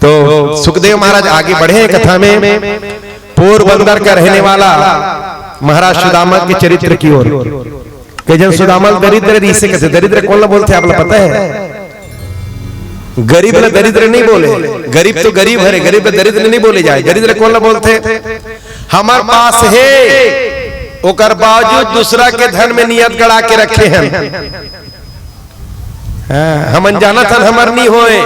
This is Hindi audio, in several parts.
तो सुखदेव महाराज आगे बढ़े कथा में, पोरबंदर का रहने वाला महाराज सुदामा के चरित्र की ओर। जन सुदामा दरिद्र रीसे कैसे, दरिद्र कौन बोलते आप पता है? गरीब ने दरिद्र नहीं बोले, गरीब तो गरीब है, गरीब ने दरिद्र नहीं बोले जाए। दरिद्र कौन बोलते? हमारे पास है ओकर बावजूद दूसरा के धन में नियत गड़ा के रखे हैं। हमन जाना था हमार नहीं होए,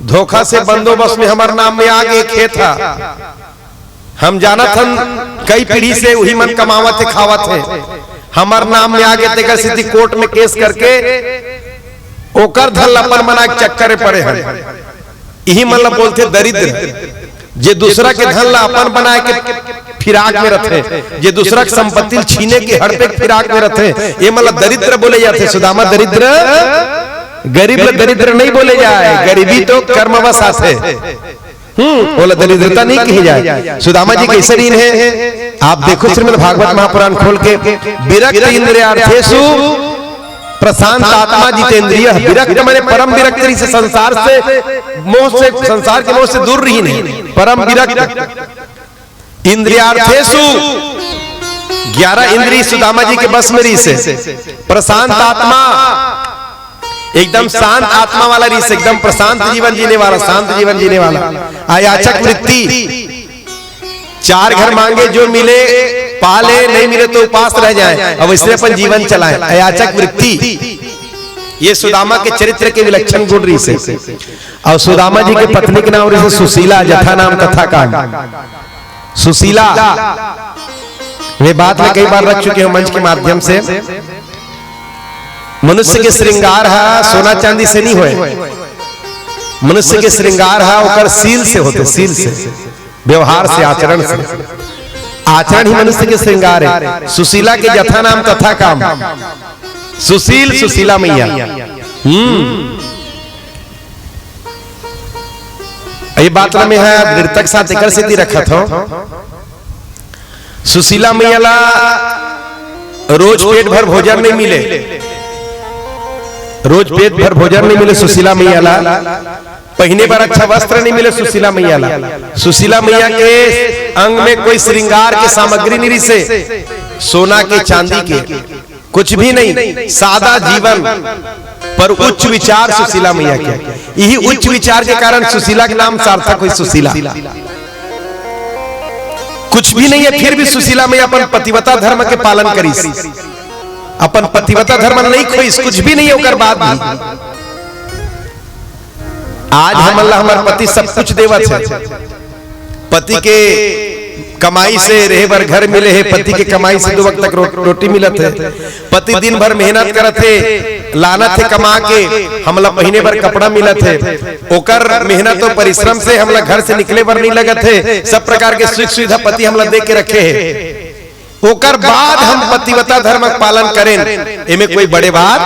धोखा से बंदोबस्त में हमार नाम में आगे खेत था। हम जाना था कई पीढ़ी से वही मन कमावत है खावत है, हमार नाम में आगे तेकर सिद्धि कोर्ट में केस करके ओकर धन अपन बना के चक्कर पड़े हैं। यही मतलब बोलते दरिद्र, जे दूसरा के धन ला अपन बना के फिराक में रखे, जे दूसरा की संपत्ति छीने के हड़पे फिराक में रखे, ये मतलब दरिद्र बोले जाते। सुदामा दरिद्र, गरीब दरिद्र नहीं बोले जाए, गरीबी तो कर्मवश है, बोला दरिद्रता नहीं कही जाए। सुदामा जी कैसे रीन है आप देखो, श्रीमद् भागवत महापुराण खोल के, विरक्त इंद्रियार्थेषु प्रशांत आत्मा जितेंद्रिय। विरक्त माने परम विरक्त से, संसार से मोह से, संसार के मोह से दूर रही नहीं, परम विरक्त। इंद्रियार्थेषु 11 इंद्रिय सुदामा जी के बस में रही से, प्रशांत आत्मा एकदम शांत आत्मा वाला रीस, एकदम प्रशांत जीवन जीने वाला, शांत जीवन जीने वाला। अयाचक वृत्ति, 4 घर मांगे जो मिले पाले, नहीं मिले तो उपास रह जाए, अब इससे अपन जीवन चलाएं। अयाचक वृत्ति, ये सुदामा के चरित्र के विलक्षण गुण रीस है। और सुदामा जी के पत्नी के नाम रीस सुशीला, जथा नाम तथा कांड। सुशीला वे बात में कई बार रख चुके हैं मंच के माध्यम से। मनुष्य के श्रृंगार है सोना चांदी से नहीं होए, मनुष्य के श्रृंगार है ओकर सील से होते, सील से, व्यवहार से, आचरण से। आचरण ही मनुष्य के श्रृंगार है। सुशीला के जथा नाम तथा काम, सुशील सुशीला मैया। ये बात में है नृतक साथ एक सिद्धि रखा था। सुशीला मैया ला रोज पेट भर भोजन नहीं मिले, रोज पेट भर भोजन नहीं मिले सुशीला मैया ला, पहने पर अच्छा वस्त्र नहीं मिले सुशीला मैया ला। सुशीला मैया के अंग में कोई श्रृंगार की सामग्री नहीं से, सोना के चांदी के कुछ भी नहीं, सादा जीवन पर उच्च विचार सुशीला मैया के। यही उच्च विचार के कारण सुशीला के नाम सार्थक हुई सुशीला। कुछ भी नहीं है फिर भी सुशीला मैया अपन पतिव्रता धर्म के पालन करी, अपन पतिव्रता धर्म नहीं खोई, कुछ भी नहीं होकर बाद भी। आज हम अल्लाह हमारे पति सब कुछ देवत है, पति के कमाई से रहे भर घर मिले है, पति के कमाई से 2 वक्त तक रोटी मिलत है, पति दिन भर मेहनत करत है, लानत है कमा के, हमला महीने भर कपड़ा मिलत है, ओकर मेहनत और परिश्रम से हमला घर से निकले भर नहीं लगत है, सब प्रकार के सुख सुविधा पति हमला दे के रखे है। ओकर बाद हम पतिव्रता धर्म पालन करें, इमे कोई बड़े बात,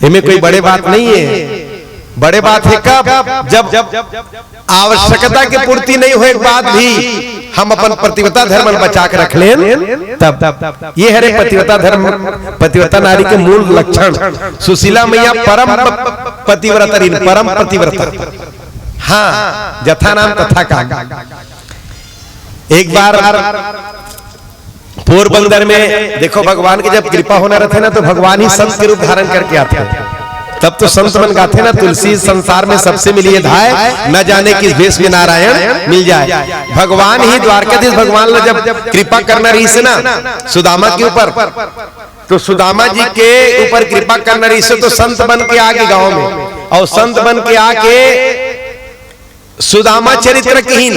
इमे कोई बड़े बात नहीं है। बड़े बात है कब, जब आवश्यकता की पूर्ति नहीं होए बाद भी हम अपन पतिव्रता धर्म बचा के रख लें, तब ये है पतिव्रता धर्म, पतिव्रता नारी के मूल लक्षण। सुशीला मैया परम पतिव्रता, परम पतिव्रता। हाँ, जथा नाम तथा काम। एक बार पोरबंदर में देखो, भगवान की जब कृपा होना रहते ना तो भगवान ही संत के रूप धारण करके आते हैं, तब तो संत बन गाते ना, तुलसी संसार में सबसे मिलिए धाय, न जाने किस भेष में नारायण मिल जाए। भगवान ही द्वारकाधीश भगवान ने जब कृपा करना रही से ना सुदामा के ऊपर, तो सुदामा जी के ऊपर कृपा करना रही से तो संत बन के आगे गांव में, और संत बन के आके सुदामा चरित्र कहीं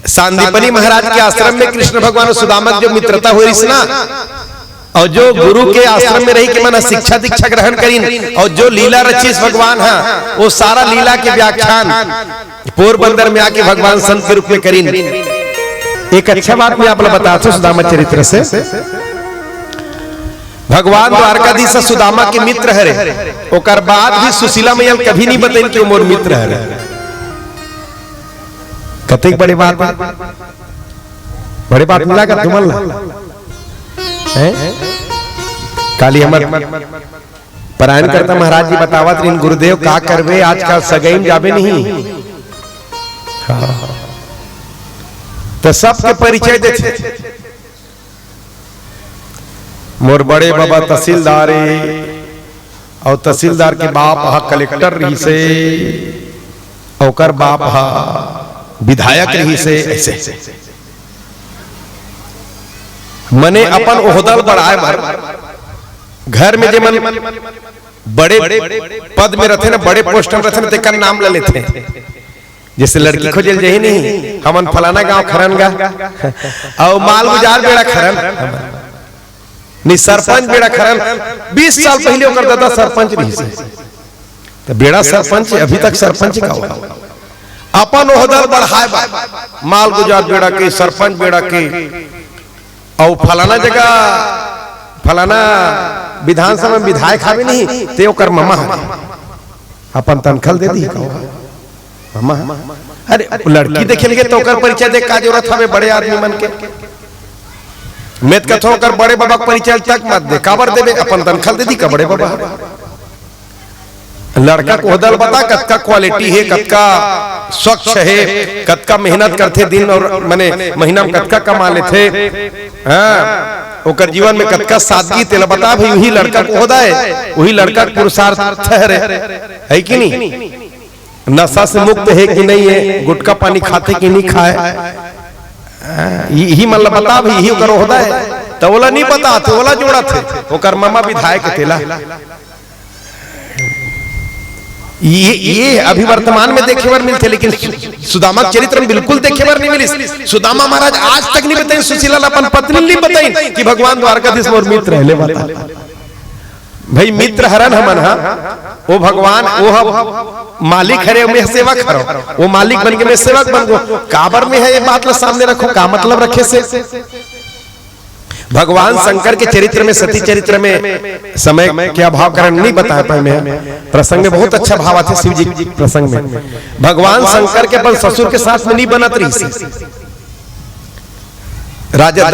सांदीपनी महाराज के आश्रम में कृष्ण भगवान और सुदामा की जो मित्रता हुई ना, और जो गुरु के आश्रम में रही कि मन शिक्षा दीक्षा ग्रहण करीन, और जो लीला रची भगवान है वो सारा लीला के व्याख्यान पोरबंदर में आके भगवान संत के रूप में करीन। एक अच्छा बात मैं आप बताता हूँ सुदामा चरित्र से। भगवान द्वारकाधीश सुदामा के मित्र है, ओकर बाद भी सुशीला मैया कभी नहीं बताई कि मोर मित्र है। कतेक बड़ी बात, बड़ी बात मिला कर तुमल काली हमर परायण करता महाराज जी बतावत रही गुरुदेव का करवे आजकल सगई जाबे नहीं। हाँ। तो सबके परिचय देते मोर बड़े बाबा तहसीलदार और तहसीलदार के बाप हा कलेक्टर रही से और बाप हा विधायक रही से। ऐसे मने अपन ओहदल बढ़ाए घर में जे मन बड़े पद में रहते ना, बड़े पोस्ट में रहते ना, तेकर नाम ले लेते। जैसे लड़की खोजल जही नहीं हमन फलाना गांव खरनगा और माल गुजार बेड़ा खरन नहीं सरपंच बेड़ा खरन 20 साल पहले ओकर दादा सरपंच रही से तो बेड़ा सरपंच अभी तक सरपंच का हुआ अपन ओहदल बढ़ाए माल गुजार बेड़ा के सरपंच बेड़ा के और फलाना जगह फलाना विधानसभा में विधायक हावे नहीं ते ओकर मामा अपन तनखल दे दी मामा। अरे लड़की देखे लगे तो ओकर परिचय देख का जरूरत हवे बड़े आदमी मन के मेत कथो कर बड़े बाबा परिचय तक मत दे काबर देबे अपन तनखल दे दी का बड़े बाबा। लड़का को ओहदल बता कतका क्वालिटी है कतका स्वच्छ है कतका मेहनत करते दिन और मने महीना में कतका कमा लेते। हाँ ओकर जीवन में कतका सादगी तेल बता भाई वही लड़का को ओहदा है वही लड़का पुरुषार्थ है कि नहीं। नशा से मुक्त है कि नहीं है गुटखा पानी खाते कि नहीं खाए यही मतलब बता भाई यही ओकर ओहदा है तो बोला नहीं पता थे बोला जोड़ा थे ओकर मामा विधायक तेला। ये अभी वर्तमान में देखे बार मिलते लेकिन सुदामा चरित्र में बिल्कुल देखे बार नहीं मिली। सुदामा महाराज आज तक नहीं बताई सुशीला अपन पत्नी नहीं बताई कि भगवान द्वारकाधीश मोर मित्र रहले वाला भाई मित्र हरन हमन हा वो भगवान वो मालिक हरे में सेवक हरो वो मालिक बन के मैं सेवक बन गो काबर में है ये बात ला सामने रखो का मतलब रखे से। भगवान शंकर के चरित्र में सती चरित्र में समय क्या भाव कारण नहीं बताया पाए मैं प्रसंग में बहुत अच्छा भाव आते शिव जी प्रसंग में भगवान शंकर के अपन ससुर के साथ में नहीं बनत रही राजा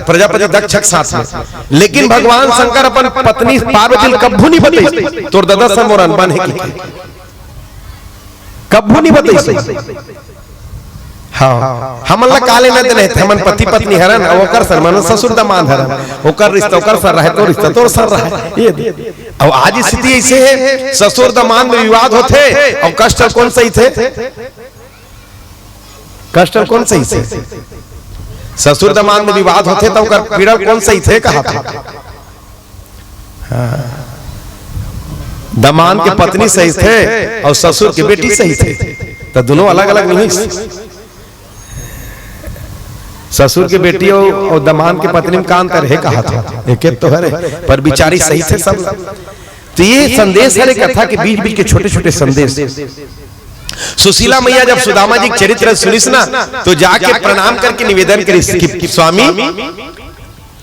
प्रजापति दक्ष के साथ में लेकिन भगवान शंकर अपन पत्नी पार्वती कब्बू नहीं बताई तोर दादा समोरन बने की कब्बू नहीं बताई। हाँ हमन ला काले न देने हमन पति पत्नी हरन और ओकर सर मन ससुर दामाद हरन ओकर रिश्ता ओकर सर रहे तो रिश्ता तोर सर रहे ये और आज स्थिति ऐसे है ससुर दामाद में विवाद होते और कष्ट कौन सही थे कष्ट कौन सही थे ससुर दामाद में विवाद होते तो ओकर पीड़ा कौन सही थे कहा था। दामाद के पत्नी सही थे और ससुर की बेटी सही थे तो दोनों अलग अलग नहीं। ससुर की बेटी और दामाद की पत्नी में कांत है कहा था एक तो है पर बिचारी सही थे सब। तो ये संदेश है कथा के बीच बीच के छोटे छोटे संदेश। सुशीला मैया जब सुदामा जी चरित्र सुनिस ना तो जाके प्रणाम करके निवेदन करी कि स्वामी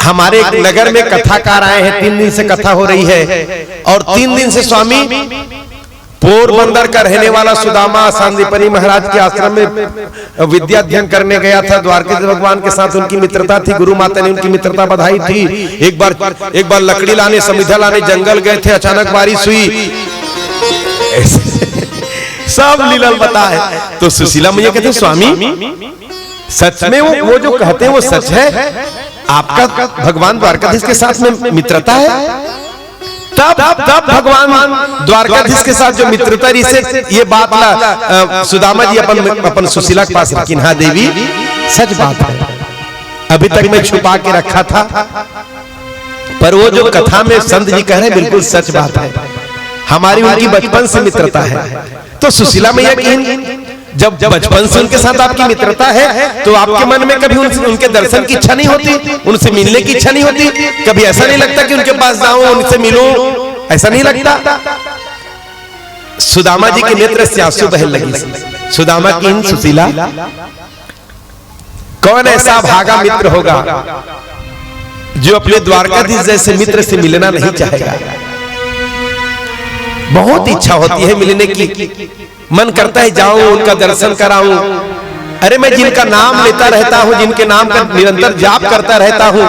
हमारे नगर में कथाकार आए हैं 3 दिन से कथा हो रही है और 3 दिन से स्वामी पोरबंदर का रहने वाला सुदामा सांदीपनी महाराज के आश्रम में विद्या अध्ययन करने गया था। द्वारकाधीश भगवान के साथ उनकी मित्रता थी गुरु माता ने उनकी मित्रता बधाई थी। एक बार लकड़ी लाने समिधा लाने जंगल गए थे अचानक बारिश हुई सब लीला बता है। तो सुशीला मैया कहते स्वामी सच में वो जो कहते हैं वो सच है आपका भगवान द्वारकाधीश के साथ में मित्रता है। तब भगवान द्वारकाधीश के साथ जो मित्रता रही से ये बात ला सुदामा जी अपन सुशीला के पास रखी हाँ देवी सच बात है अभी तक मैं छुपा के रखा था पर वो जो कथा में संत जी कह रहे हैं बिल्कुल सच बात है हमारी उनकी बचपन से मित्रता है। तो सुशीला मैया की जब बचपन से उनके साथ आपकी मित्रता है तो आपके मन में कभी उनके दर्शन की इच्छा नहीं होती उनसे मिलने की इच्छा नहीं होती कभी ऐसा नहीं लगता कि उनके पास जाऊं उनसे मिलूं ऐसा नहीं लगता। सुदामा जी के नेत्र से आंसू बहने लगी। सुदामा की सुशीला कौन ऐसा भागा मित्र होगा जो अपने द्वारकाधीश जैसे मित्र से मिलना नहीं चाहेगा। बहुत इच्छा होती है मिलने की मन करता है जाऊं उनका दर्शन कराऊं। अरे मैं जिनका नाम लेता रहता हूं जिनके नाम का निरंतर जाप करता रहता हूं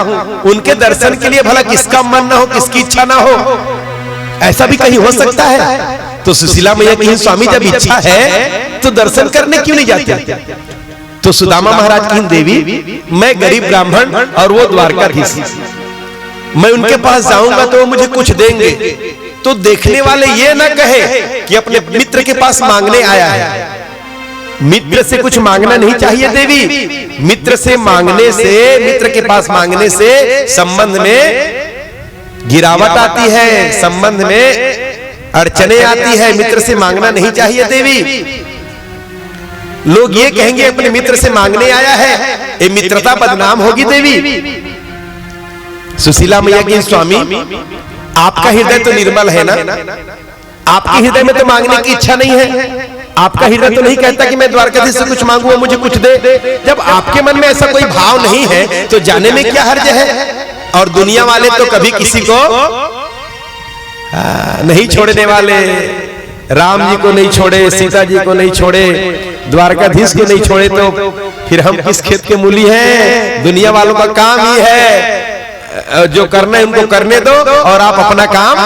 उनके दर्शन के लिए भला किसका मन ना हो किसकी इच्छा ना हो। ऐसा भी कहीं हो सकता है? तो सुशीला मैया की स्वामी जब इच्छा है तो दर्शन करने क्यों नहीं जाते? तो सुदामा महाराज की देवी, मैं गरीब ब्राह्मण और वो द्वारकाधीश, मैं उनके पास जाऊंगा तो वो मुझे कुछ देंगे, तो देखने वाले ये ना कहे कि अपने मित्र के पास मांगने आया है। मित्र से कुछ मांगना नहीं चाहिए देवी। मित्र से मांगने से, मित्र के पास मांगने से संबंध में गिरावट आती है, संबंध में अड़चने आती है। मित्र से मांगना नहीं चाहिए देवी। लोग ये कहेंगे अपने मित्र से मांगने आया है, ये मित्रता बदनाम होगी देवी। सुशीला मैया की स्वामी, आपका हृदय तो निर्मल है ना? आपके हृदय में तो मांगने की इच्छा नहीं है। आपका हृदय तो नहीं कहता कि मैं द्वारकाधीश से कुछ मांगू, मुझे कुछ दे। जब आपके मन में ऐसा कोई भाव नहीं है तो जाने में क्या हर्ज है? और दुनिया वाले तो कभी किसी को नहीं छोड़ने वाले। राम जी को नहीं छोड़े, सीता जी को नहीं छोड़े, द्वारकाधीश को नहीं छोड़े, तो फिर हम किस खेत के मूली हैं? दुनिया वालों का काम ही है, जो करना है उनको करने दो और आप अपना काम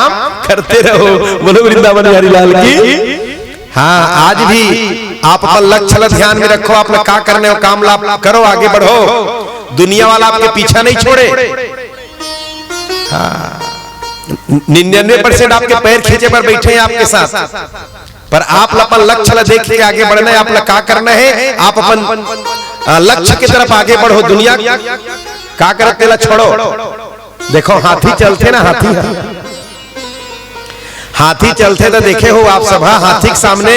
करते रहो। बोलो वृंदावन बिहारी लाल की। हाँ, आज भी आप अपना लक्ष्य ध्यान में रखो, अपना क्या करने हो काम लाभ करो, आगे बढ़ो। दुनिया वाला आपके पीछा नहीं छोड़े। हाँ, 99% आपके पैर खींचे पर बैठे हैं आपके साथ, पर आप अपन लक्ष्य देख के आगे बढ़ना है। आप क्या करना है? आप अपन लक्ष्य की तरफ आगे बढ़ो। दुनिया क्या करते ला छोड़ो। देखो हाथी चलते ना, हाथी चलते तो देखे हो आप सब। हाथी के सामने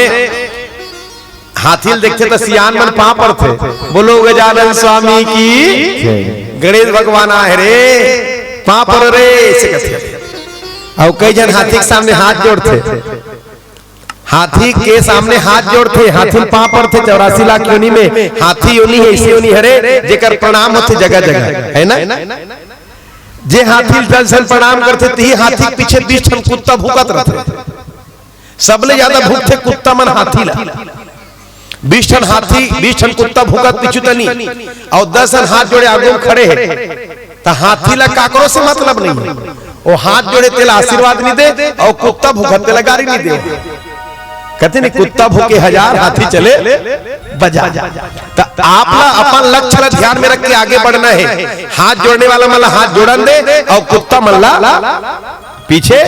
हाथी देखते तो सियान मन पां पर थे। बोलो गजानन स्वामी की, गणेश भगवान आए रे पां पर रे, ऐसे कहते। और कई जन हाथी के सामने हाथ जोड़ते, हाथी के सामने हाथ जोड़ते, हाथी पां पर थे। 84 लाख योनि में हाथी योनि है, इसी योनि हरे जेकर प्रणाम होते जगह जगह, है ना? जे हाथी दल प्रणाम करते ती हाथी के पीछे 20 ठन कुत्ता भूकत रहते। सबले ज्यादा भूखते कुत्ता मन हाथी ला। 20 ठन हाथी, 20 ठन कुत्ता भूकत पीछू तनी, और 10 ठन हाथ जोड़े आगू खड़े हैं। तो हाथी ला काकरो से मतलब नहीं है। वो हाथ जोड़े तेला आशीर्वाद नहीं दे, और कुत्ता भूखत तेला गारी नहीं दे। कहते नहीं कुत्ता भूखे 1000 हाथी चले बजा। तो आप अपन लक्ष्य ध्यान में रख के आगे बढ़ना है। हाथ जोड़ने वाला मतलब हाथ जोड़न दे, और कुत्ता मल्ला पीछे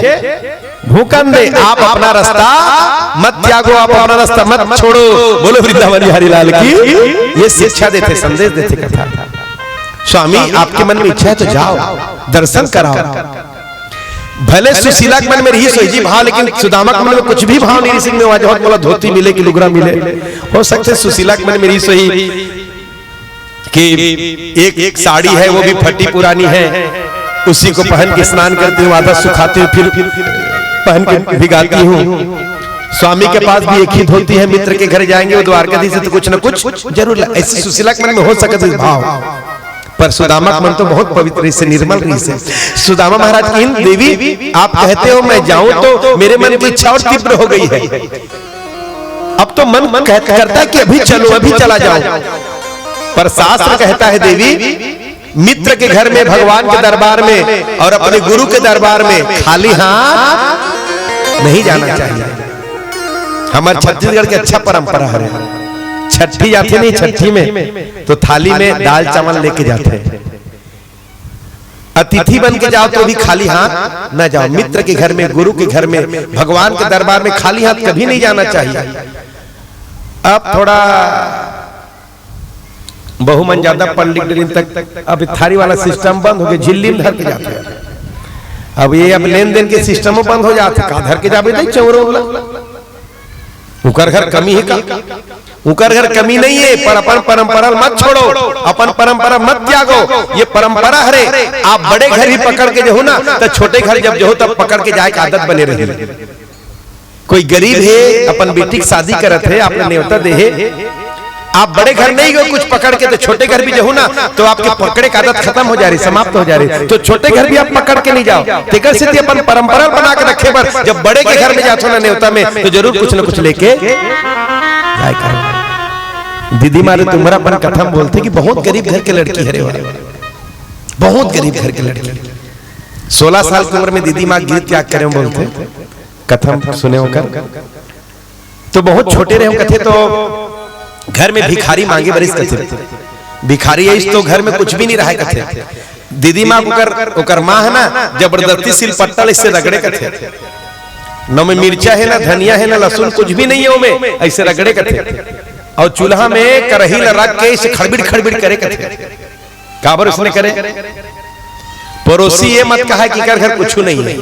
भूकन दे। आप अपना रास्ता मत त्यागो, आप अपना रास्ता मत छोड़ो। बोलो वृंदावन बिहारी लाल की। ये शिक्षा देते, संदेश देते कथा। स्वामी आपके मन में इच्छा है तो जाओ, दर्शन कराओ। भले सुशीला के मन में रही सोई भाव, लेकिन सुदामा के मन में कुछ भी भाव नहीं। सिंह में बहुत बोला धोती मिले कि लुगरा मिले। हो सकते सुशीला के मन में रही सोई कि एक साड़ी है, वो भी फटी पुरानी है, उसी को पहन के स्नान करती हूँ, आधा सुखाती हूँ, फिर पहन के भिगाती हूँ। स्वामी के पास भी एक ही धोती है। मित्र के घर जाएंगे वो द्वारकाधीश से तो कुछ न कुछ जरूर। ऐसी सुशीला के मन में हो सकता है भाव, पर सुदामा का मन तो बहुत पवित्र से, निर्मल रही से। सुदामा महाराज की देवी, आप कहते हो मैं जाऊं तो मेरे मन की इच्छा और तीव्र हो गई है। अब तो मन करता है कि अभी चलो, अभी चला जाओ। पर शास्त्र कहता है देवी, मित्र के घर में, भगवान के दरबार में और अपने गुरु के दरबार में खाली हाथ नहीं जाना चाहिए। हमारे छत्तीसगढ़ की अच्छा परंपरा है। छठी जाते नहीं, छठी में तो थाली में दाल चावल लेके जाते हैं। अतिथि बन के जाओ तो भी खाली हाथ न जाओ। मित्र के घर में, गुरु के घर में, भगवान के दरबार में खाली हाथ कभी नहीं जाना चाहिए। अब थोड़ा बहुमन ज्यादा पंडित तक अब थाली वाला सिस्टम बंद हो गया, झिल्ली में धर के जाते हैं। अब ये अब लेन देन के सिस्टम बंद हो जाते, का धर के जावे नहीं चौरो। उकर घर कमी है का? उकर घर कमी नहीं है, पर अपन परंपरा मत छोड़ो, अपन परंपरा मत त्यागो। ये परंपरा है। आप बड़े घर ही पकड़ के जो हो ना, तो छोटे घर जब जो हो तब पकड़ के जाए की आदत बने रही। कोई गरीब है, अपन बेटी की शादी करत है, आपने न्योता दे, आप बड़े घर नहीं गए कुछ पकड़ के, तो छोटे घर भी जो हो ना तो आपके पकड़े की आदत खत्म हो जा रही, समाप्त हो जा रही। तो छोटे घर भी आप पकड़ के नहीं जाओ। तेकर से अपन परंपरा बना के रखे, पर जब बड़े के घर में जाते हो ना न्योता में, तो जरूर कुछ न कुछ लेके जाए करो। दीदी मारे तुम्हारा अपन कथम बोलते कि बहुत गरीब घर के लड़की है रे, बहुत गरीब घर के लड़की। 16 साल की उम्र में दीदी माँ गीत त्याग करे बोलते, कथम सुने होकर, तो बहुत छोटे रहे कथे, तो घर में भिखारी मांगे बरिस कथे, भिखारी है इस तो घर में कुछ भी नहीं रहा कथे। दीदी माँ ओकर माँ है ना जबरदस्ती सिल पट्टल इससे रगड़े कथे, न में मिर्चा है ना धनिया है ना लहसुन कुछ भी नहीं है उनमें, ऐसे रगड़े कथे और चूल्हा में करही रख के इसे खड़बिड़ खड़बिड़ करे कथे। काबर उसने करे, पड़ोसी ये मत कहा कि कर घर कुछ नहीं है,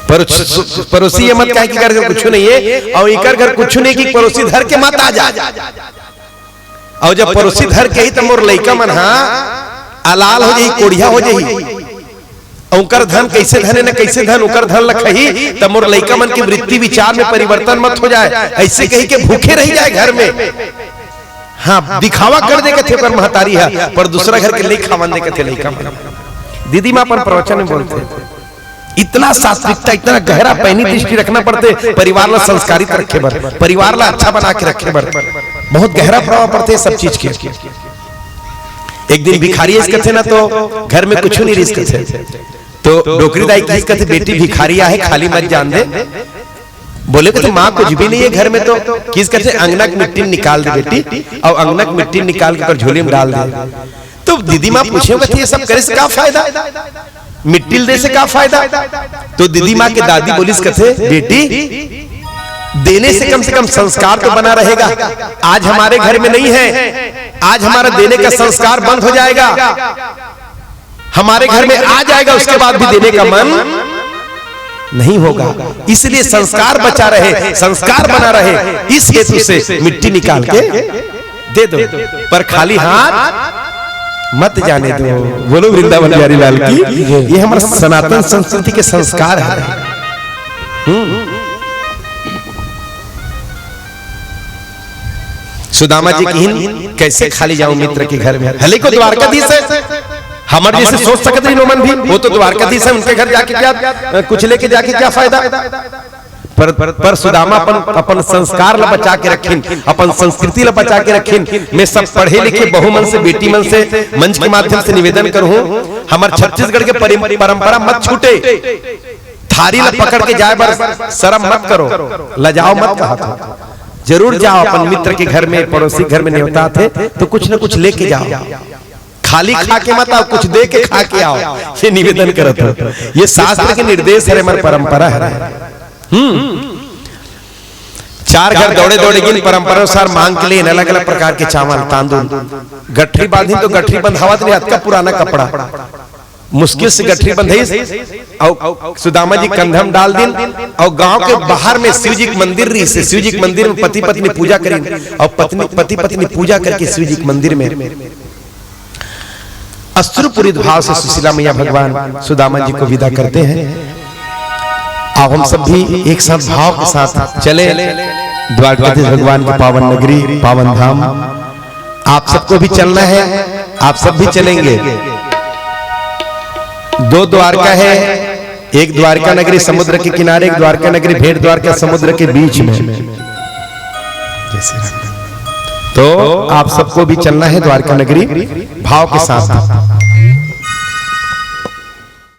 पड़ोसी ये मत कहा कि कर घर कुछ नहीं है, और इकर घर कुछ नहीं कि पड़ोसी धर के मत आ जा, और जब पड़ोसी धर के ही तो मोर लइका मन अलाल हो जाई, कोढ़िया हो जाई, उनकर धन कैसे धने न कैसे धन उकर धन लखही, तब मोर लइका मन की वृत्ति विचार में परिवर्तन मत हो जाए, ऐसे कही के भूखे रह जाए घर में। हाँ दिखावा कर दे थे पर महतारी है, पर दूसरा घर के नहीं खावन दे थे लइका मन। दीदी माँ पर प्रवचन में बोलते, इतना सात्विकता इतना गहरा पैनी दृष्टि रखना पड़ते, परिवार ला संस्कारित रखे बर, परिवार ला अच्छा बना के रखे बर, बहुत गहरा प्रभाव पड़ते सब चीज के। एक दिन भिखारी थे ना तो घर में कुछ नहीं रिस्क थे, तो डोकरी दाई किस कहते बेटी भिखारिया है खाली मत जान दे, बोले कि तो माँ कुछ भी नहीं है घर में, तो किस कहते अंगना की मिट्टी निकाल दे बेटी, और अंगना की मिट्टी निकाल के झोली में डाल दे। तो दीदी माँ पूछे ये सब करे से क्या फायदा, मिट्टी दे से क्या फायदा, तो दीदी माँ के दादी बोलिस कहते बेटी देने से कम संस्कार तो बना रहेगा, आज हमारे घर में नहीं है, आज हमारा देने का संस्कार बंद हो जाएगा, हमारे घर में आ जाएगा उसके बाद भी देने का मन नहीं होगा, इसलिए संस्कार बचा रहे संस्कार बना रहे, इस हेतु से मिट्टी निकाल के दे दो, पर खाली हाथ मत जाने दो। बोलो वृंदावन बिहारी लाल की, ये हमारा सनातन संस्कृति के संस्कार है। सुदामा जी की कैसे खाली जाऊं मित्र के घर में, हले को द्वारकाधीश है, हमारे जैसे सोच सकते हैं नोमन भी, वो तो द्वारकाधीश है, उनके घर जाके क्या कुछ लेके जाके क्या फायदा, पर सुदामा अपन संस्कार ला बचा के रखिन, अपन संस्कृति ला बचा के रखिन। मैं सब पढ़े लिखे बहुमन से बेटी मन से मंच के माध्यम से निवेदन करूं, हमारे छत्तीसगढ़ के परंपरा मत छूटे, थारी ला पकड़ के जाए बर शर्म मत करो, लजाओ मत कहा, जरूर जाओ अपन मित्र के घर में, पड़ोसी घर में न्योता थे तो कुछ न कुछ लेके जाओ, खाली खा के मत आओ, कुछ दे के खा के आओ, ये निवेदन करत हो, ये शास्त्र के निर्देश है, हमारी परंपरा है। चार घर दौड़े दौड़े गिन परंपरा अनुसार मांग के लिए अलग अलग प्रकार के चावल तांदूल, गठरी बांधी तो गठरी बंधावत नहीं, हद का पुराना कपड़ा मुश्किल से गठरी बंधई, और सुदामा जी कंधम डाल दिन, और गांव के बाहर में शिव जी मंदिर रही से, शिव जी मंदिर में पति पत्नी पूजा करी, और पति पत्नी पूजा करके शिव जी मंदिर में अश्रुपूरित भाव से सुशीला मैया भगवान सुदामा जी को विदा करते हैं। अब हम सब भी एक साथ भाव के साथ चले द्वारकाधीश भगवान की पावन नगरी, पावन धाम। आप सबको भी चलना है, आप सब भी चलेंगे। दो द्वारका है, एक द्वारका नगरी समुद्र के किनारे, एक द्वारका नगरी भेड़ द्वारका समुद्र के बीच में। तो आप सबको भी चलना है द्वारका नगरी भाव के साथ।